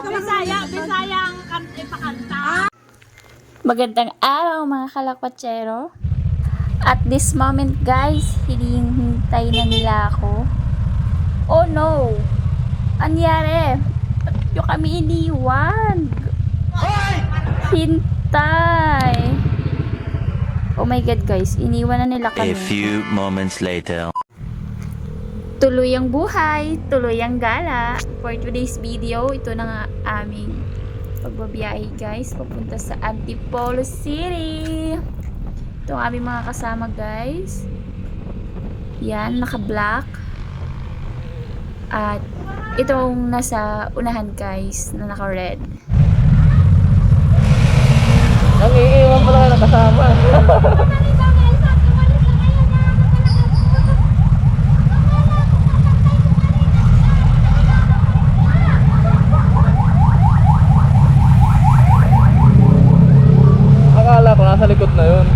Bisaya ang ipakanta. Magandang araw mga kalakwatsero. At this moment guys, hinihintay na nila ako. Oh no! Anyari? Ba't nyo kami iniwan? Hintay! Oh my god guys, iniwan na nila kami. A few moments later. Tuloy ang buhay, tuloy ang gala. For today's video, ito na nga aming pagbabiyahe guys, papunta sa Antipolo City. Ito ang aming mga kasama guys. Yan, naka-black. At itong nasa unahan guys, na naka-red. Nangiiwan pala kayo ng kasama. Akala ko nasa likod na yun.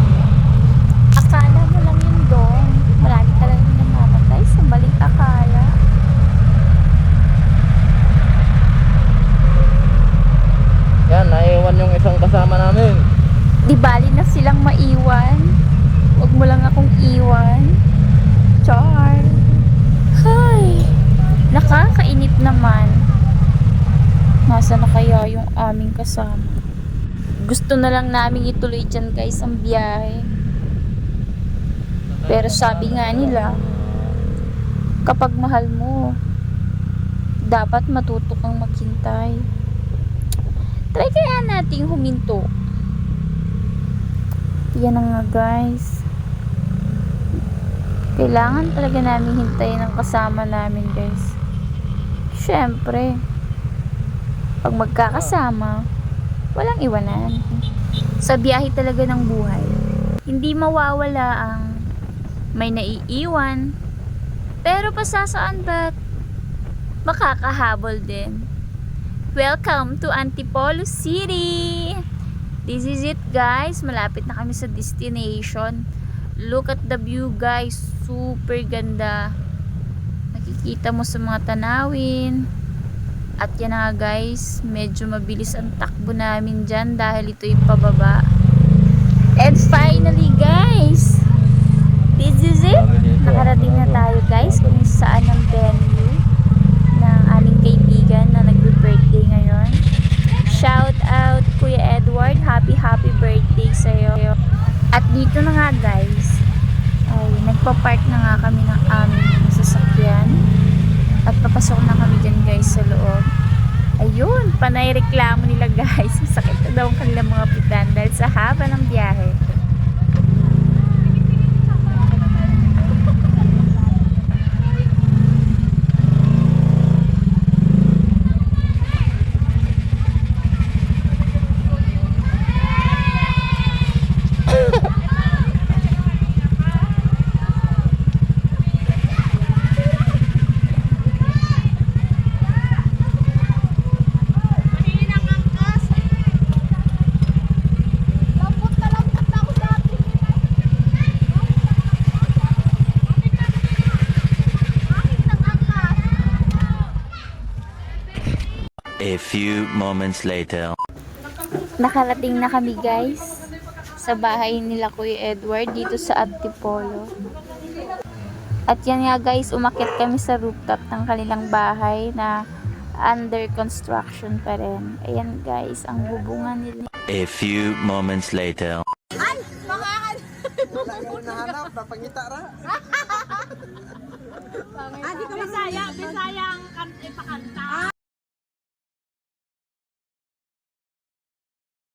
Akala mo lang yun doon. Marami talaga namamatay sa maling akala. Yan, naiwan yung isang kasama namin. Di bali na silang maiwan. Huwag mo lang akong iwan. Char. Hay. Nakakainip naman. Nasa na kaya yung aming kasama? Gusto na lang namin ituloy dyan guys ang biyahe. Pero sabi nga nila, kapag mahal mo, dapat matuto kang maghintay. Try kaya nating huminto. Yan na nga guys. Kailangan talaga namin hintayin ang kasama namin guys. Syempre, pag magkakasama, walang iwanan. Sa biyahe talaga ng buhay, hindi mawawala ang may naiiwan, pero pasasaan ba't makakahabol din. Welcome to Antipolo City! This is it guys, malapit na kami sa destination. Look at the view guys, super ganda. Nakikita mo sa mga tanawin. At yan na guys, medyo mabilis ang takbo namin dyan dahil ito'y pababa. And finally guys, this is it. Nakarating na tayo guys kung saan ang venue ng aming kaibigan na nagbe-birthday ngayon. Shout out Kuya Edward, happy birthday sa'yo. At dito na nga guys, ay nagpa-park na nga kami ng aming sasakyan. At papasok na kami dyan guys sa loob. Ayun, panay reklamo nila guys. Masakit na daw ang kanilang mga pitan dahil sa haba ng biyahe. A few moments later. Nakarating na kami guys sa bahay nila Kuya Edward dito sa Antipolo. At yan nga guys, umakyat kami sa rooftop ng kanilang bahay na under construction pa rin. Ayan guys, ang bubungan nila. A few moments later. Ay! Makakan! Wala ka rin nahanap, napangita ra. Bisaya ang